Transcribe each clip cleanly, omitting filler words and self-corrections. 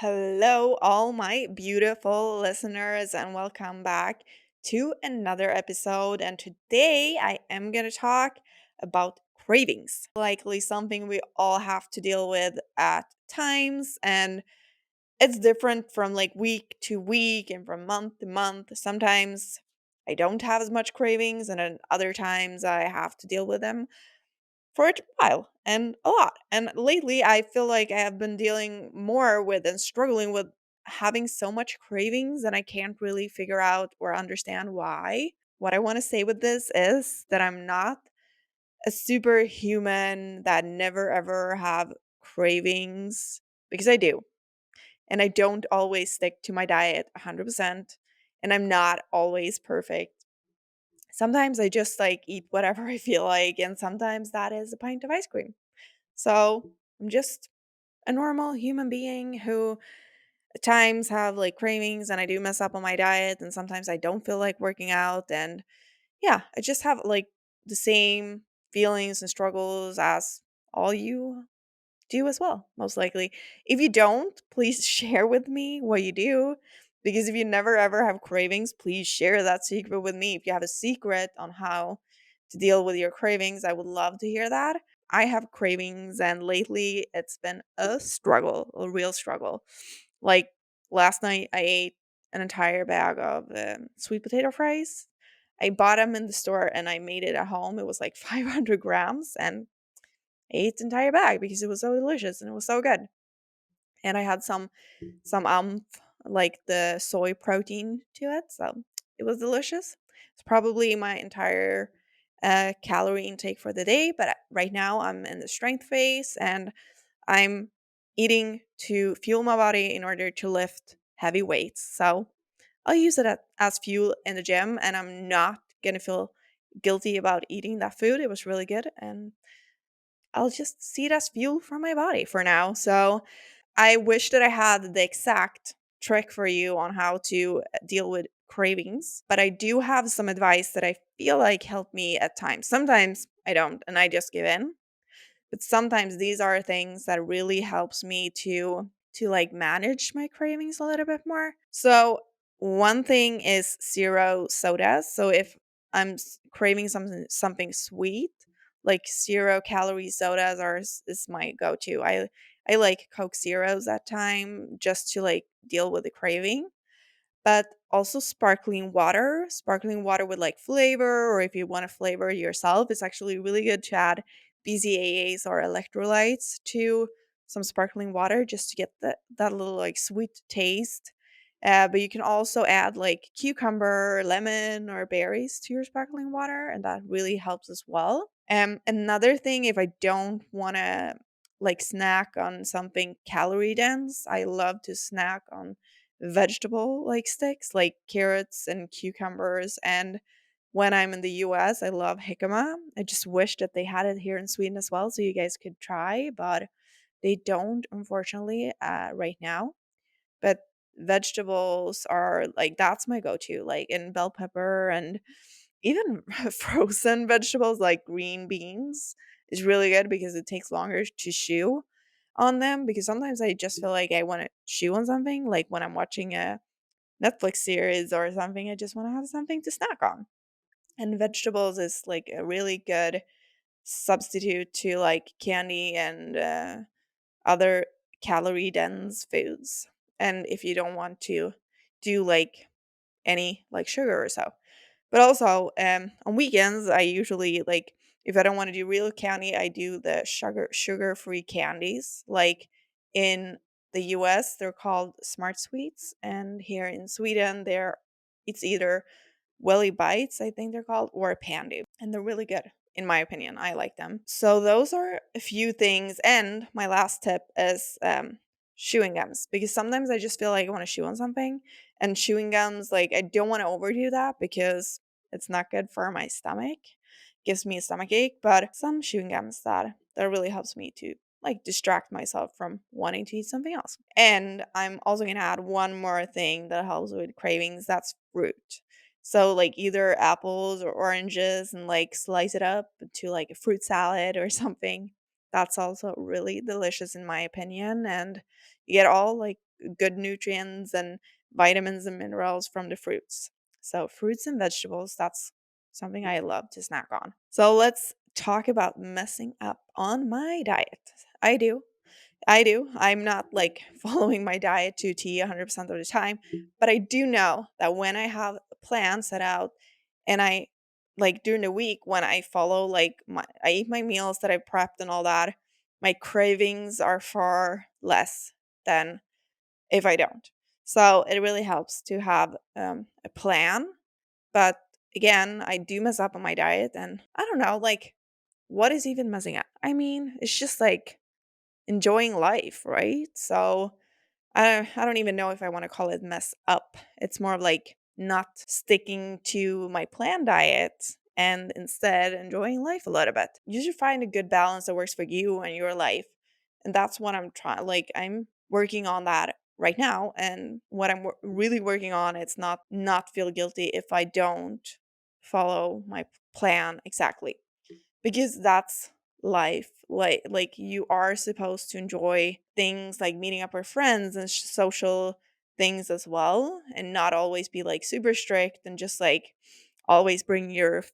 Hello, all my beautiful listeners, and welcome back to another episode. And today I am going to talk about cravings, likely something we all have to deal with at times. And it's different from like week to week and from month to month. Sometimes I don't have as much cravings, and then other times I have to deal with them for a while and a lot. And lately, I feel like I have been dealing more with and struggling with having so much cravings, and I can't really figure out or understand why. What I want to say with this is that I'm not a superhuman that never ever have cravings because I do. And I don't always stick to my diet 100%. And I'm not always perfect. Sometimes I just like eat whatever I feel like, and sometimes that is a pint of ice cream. So I'm just a normal human being who at times have like cravings and I do mess up on my diet, and sometimes I don't feel like working out. And yeah, I just have like the same feelings and struggles as all you do as well, most likely. If you don't, please share with me what you do. Because if you never ever have cravings, please share that secret with me. If you have a secret on how to deal with your cravings, I would love to hear that. I have cravings, and lately it's been a struggle, a real struggle. Like last night, I ate an entire bag of sweet potato fries. I bought them in the store and I made it at home. It was like 500 grams, and ate the entire bag because it was so delicious and it was so good. And I had some like the soy protein to it, so it was delicious. It's probably my entire calorie intake for the day, but right now I'm in the strength phase and I'm eating to fuel my body in order to lift heavy weights. So I'll use it as fuel in the gym, and I'm not gonna feel guilty about eating that food. It was really good, and I'll just see it as fuel for my body for now. So I wish that I had the exact trick for you on how to deal with cravings, but I do have some advice that I feel like help me at times. Sometimes I don't, and I just give in. But sometimes these are things that really helps me to like manage my cravings a little bit more. So one thing is zero sodas. So if I'm craving something sweet, like 0 calorie sodas is my go-to. I like Coke Zeros at time just to like deal with the craving, but also sparkling water with like flavor, or if you want to flavor yourself, it's actually really good to add BCAAs or electrolytes to some sparkling water just to get that little like sweet taste. But you can also add like cucumber, lemon, or berries to your sparkling water, and that really helps as well. Another thing, if I don't want to like snack on something calorie dense, I love to snack on vegetable like sticks like carrots and cucumbers. And when I'm in the US, I love jicama. I just wish that they had it here in Sweden as well so you guys could try, but they don't, unfortunately, right now. But vegetables are like that's my go-to, like in bell pepper, and even frozen vegetables like green beans is really good because it takes longer to chew on them, because sometimes I just feel like I want to chew on something like when I'm watching a Netflix series or something. I just want to have something to snack on. And vegetables is like a really good substitute to like candy and other calorie dense foods. And if you don't want to do like any like sugar or so. But also on weekends I usually like, if I don't want to do real candy, I do the sugar-free candies. Like in the US they're called smart sweets, and here in Sweden it's either Welly Bites, I think they're called, or Pandy. And they're really good, in my opinion. I like them. So those are a few things. And my last tip is chewing gums, because sometimes I just feel like I want to chew on something. And chewing gums, like I don't want to overdo that because it's not good for my stomach. Gives me a stomach ache. But some chewing gums that really helps me to like distract myself from wanting to eat something else. And I'm also gonna add one more thing that helps with cravings. That's fruit. So like either apples or oranges, and like slice it up to like a fruit salad or something. That's also really delicious in my opinion, and you get all like good nutrients and vitamins and minerals from the fruits. So, fruits and vegetables, that's something I love to snack on. So, let's talk about messing up on my diet. I do. I do. I'm not like following my diet to T 100% of the time, but I do know that when I have a plan set out and I like during the week when I follow like I eat my meals that I prepped and all that, my cravings are far less than if I don't. So it really helps to have a plan. But again, I do mess up on my diet and I don't know, like, what is even messing up? I mean, it's just like enjoying life, right? So I don't even know if I want to call it mess up. It's more of like not sticking to my planned diet and instead enjoying life a little bit. You should find a good balance that works for you and your life. And that's what I'm trying, like, I'm working on that right now. And what I'm really working on, it's not feel guilty if I don't follow my plan exactly, because that's life. Like you are supposed to enjoy things like meeting up with friends and social things as well, and not always be like super strict and just like always bring your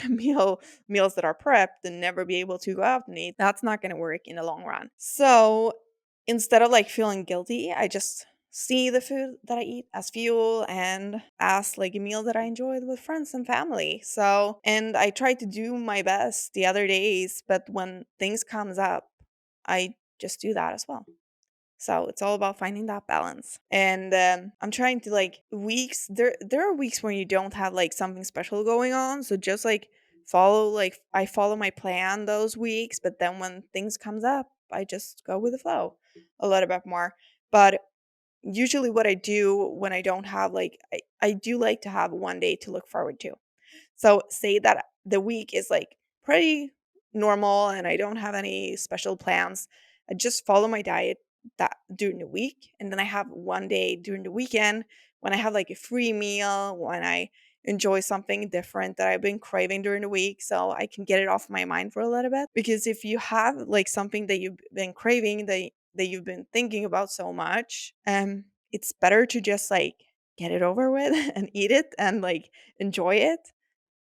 meals that are prepped and never be able to go out and eat. That's not going to work in the long run. So instead of like feeling guilty, I just see the food that I eat as fuel and as like a meal that I enjoyed with friends and family. So, and I try to do my best the other days, but when things comes up, I just do that as well. So it's all about finding that balance. And I'm trying to like weeks. There are weeks when you don't have like something special going on. So just like follow like I follow my plan those weeks. But then when things comes up, I just go with the flow a little bit more. But usually what I do when I don't have like I do like to have one day to look forward to. So say that the week is like pretty normal and I don't have any special plans. I just follow my diet that during the week, and then I have one day during the weekend when I have like a free meal, when I enjoy something different that I've been craving during the week so I can get it off my mind for a little bit. Because if you have like something that you've been craving that you've been thinking about so much, it's better to just like get it over with and eat it and like enjoy it,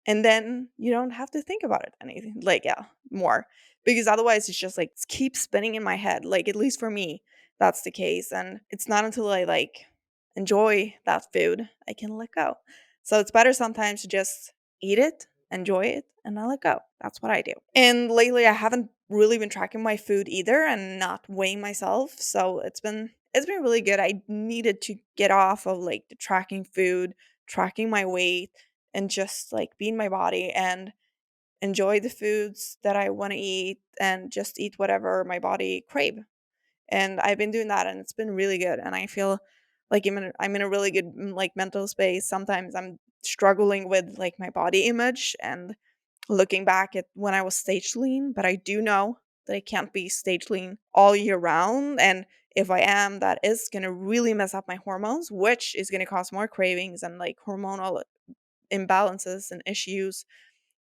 and then you don't have to think about it anything like yeah more, because otherwise it's just like it keeps spinning in my head, like at least for me that's the case, and it's not until I like enjoy that food I can let go. So it's better sometimes to just eat it, enjoy it, and then let go. That's what I do. And lately I haven't really been tracking my food either and not weighing myself, so it's been really good. I needed to get off of like the tracking food, tracking my weight, and just like be in my body and enjoy the foods that I want to eat and just eat whatever my body crave. And I've been doing that and it's been really good, and I feel like I'm in a really good like mental space. Sometimes I'm struggling with like my body image and looking back at when I was stage lean, but I do know that I can't be stage lean all year round, and if I am, that is going to really mess up my hormones, which is going to cause more cravings and like hormonal imbalances and issues,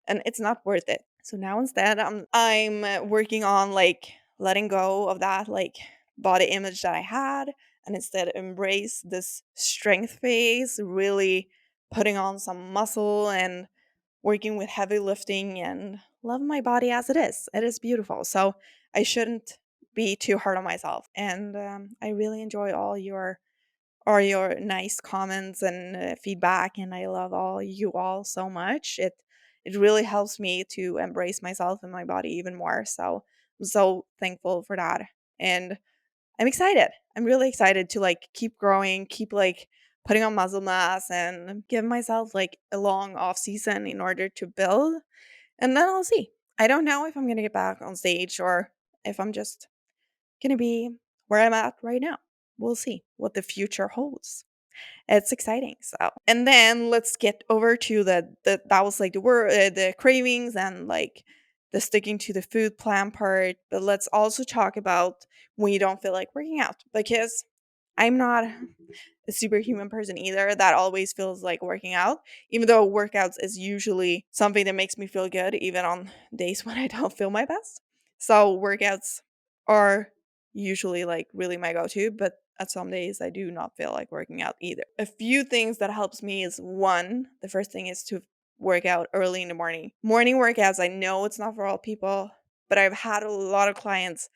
and it's not worth it. So now instead I'm working on like letting go of that like body image that I had, and instead embrace this strength phase, really putting on some muscle and working with heavy lifting and love my body as it is. It is beautiful. So I shouldn't be too hard on myself. And I really enjoy all your nice comments and feedback, and I love all you all so much. It really helps me to embrace myself and my body even more. So I'm so thankful for that. And I'm excited. I'm really excited to like keep growing, keep like putting on muscle mass and give myself like a long off season in order to build. And then I'll see. I don't know if I'm going to get back on stage or if I'm just going to be where I'm at right now. We'll see what the future holds. It's exciting. So, and then let's get over to the that was like the cravings and like the sticking to the food plan part. But let's also talk about when you don't feel like working out, because I'm not a superhuman person either that always feels like working out, even though workouts is usually something that makes me feel good, even on days when I don't feel my best. So workouts are usually like really my go to, but at some days I do not feel like working out either. A few things that helps me is one, the first thing is to work out early in the morning. Morning workouts, I know it's not for all people, but I've had a lot of clients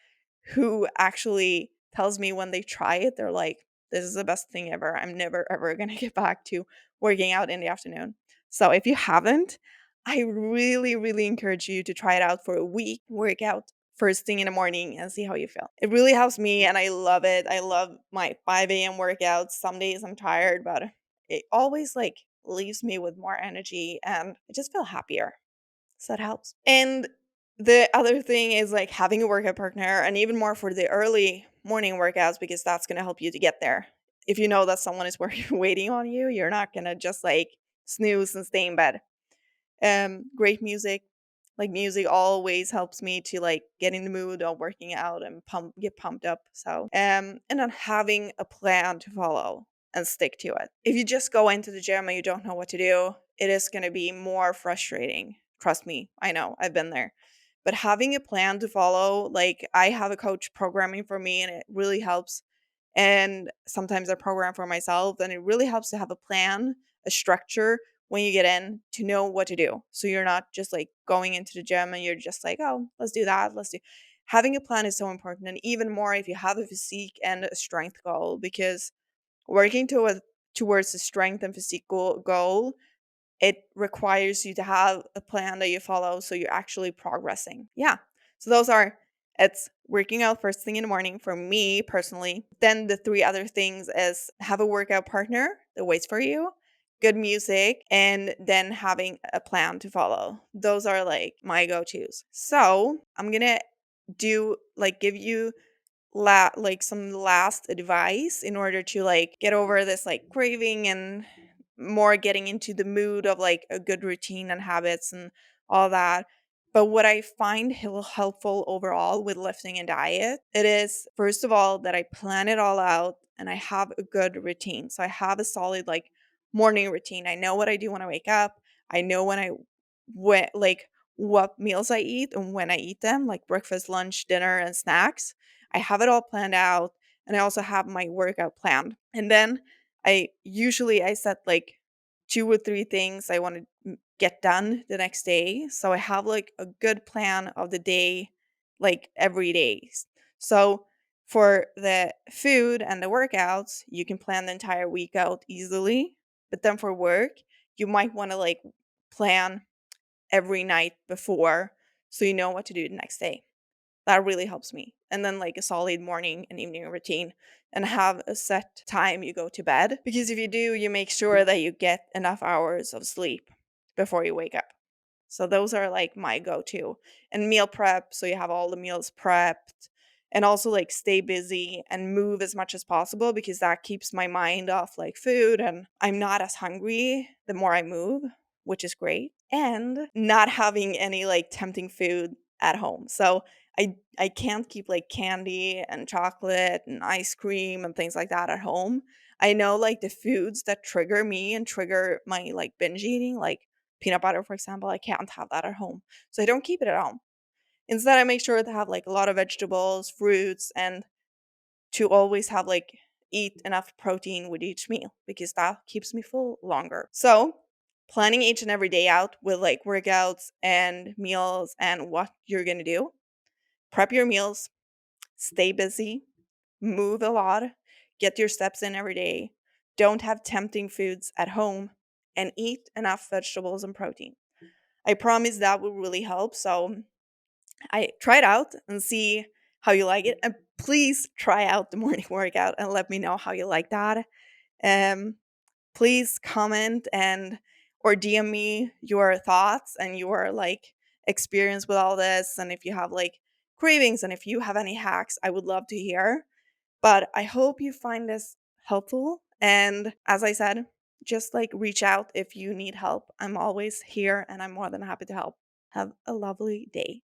who actually tells me when they try it, they're like, this is the best thing ever. I'm never ever going to get back to working out in the afternoon. So if you haven't, I really, really encourage you to try it out for a week. Work out first thing in the morning and see how you feel. It really helps me and I love it. I love my 5 a.m. workouts. Some days I'm tired, but it always like leaves me with more energy and I just feel happier. So that helps. And the other thing is like having a workout partner, and even more for the early morning workouts, because that's going to help you to get there. If you know that someone is waiting on you, you're not going to just like snooze and stay in bed. Great music. Like music always helps me to like get in the mood of working out and get pumped up. So and then having a plan to follow and stick to it. If you just go into the gym and you don't know what to do, it is going to be more frustrating. Trust me, I know, I've been there. But having a plan to follow, like I have a coach programming for me and it really helps. And sometimes I program for myself, and it really helps to have a plan, a structure when you get in to know what to do. So you're not just like going into the gym and you're just like, oh, let's do that. Let's do. Having a plan is so important. And even more if you have a physique and a strength goal, because working towards the strength and physique goal, it requires you to have a plan that you follow so you're actually progressing. Yeah. So those are it's working out first thing in the morning for me personally. Then the three other things is have a workout partner that waits for you, good music, and then having a plan to follow. Those are like my go-tos. So I'm gonna give you like some last advice in order to like get over this like craving and more getting into the mood of like a good routine and habits and all that. But what I find helpful overall with lifting and diet, it is first of all that I plan it all out and I have a good routine. So I have a solid like morning routine. I know what I do when I wake up. I know what meals I eat and when I eat them, like breakfast, lunch, dinner, and snacks. I have it all planned out, and I also have my workout planned. And then I set like 2 or 3 things I want to get done the next day. So I have like a good plan of the day, like every day. So for the food and the workouts, you can plan the entire week out easily. But then for work, you might want to like plan every night before so you know what to do the next day. That really helps me. And then like a solid morning and evening routine and have a set time you go to bed. Because if you do, you make sure that you get enough hours of sleep before you wake up. So those are like my go-to. And meal prep, so you have all the meals prepped. And also like stay busy and move as much as possible because that keeps my mind off like food and I'm not as hungry the more I move, which is great. And not having any like tempting food at home. So I can't keep like candy and chocolate and ice cream and things like that at home. I know like the foods that trigger me and trigger my like binge eating, like peanut butter, for example, I can't have that at home. So I don't keep it at home. Instead, I make sure to have like a lot of vegetables, fruits, and to always have like eat enough protein with each meal because that keeps me full longer. So planning each and every day out with like workouts and meals and what you're gonna do. Prep your meals, stay busy, move a lot, get your steps in every day. Don't have tempting foods at home and eat enough vegetables and protein. I promise that will really help. So I try it out and see how you like it. And please try out the morning workout and let me know how you like that. Um, please comment and or DM me your thoughts and your like experience with all this. And if you have like cravings and if you have any hacks, I would love to hear. But I hope you find this helpful. And as I said, just like reach out if you need help. I'm always here and I'm more than happy to help. Have a lovely day.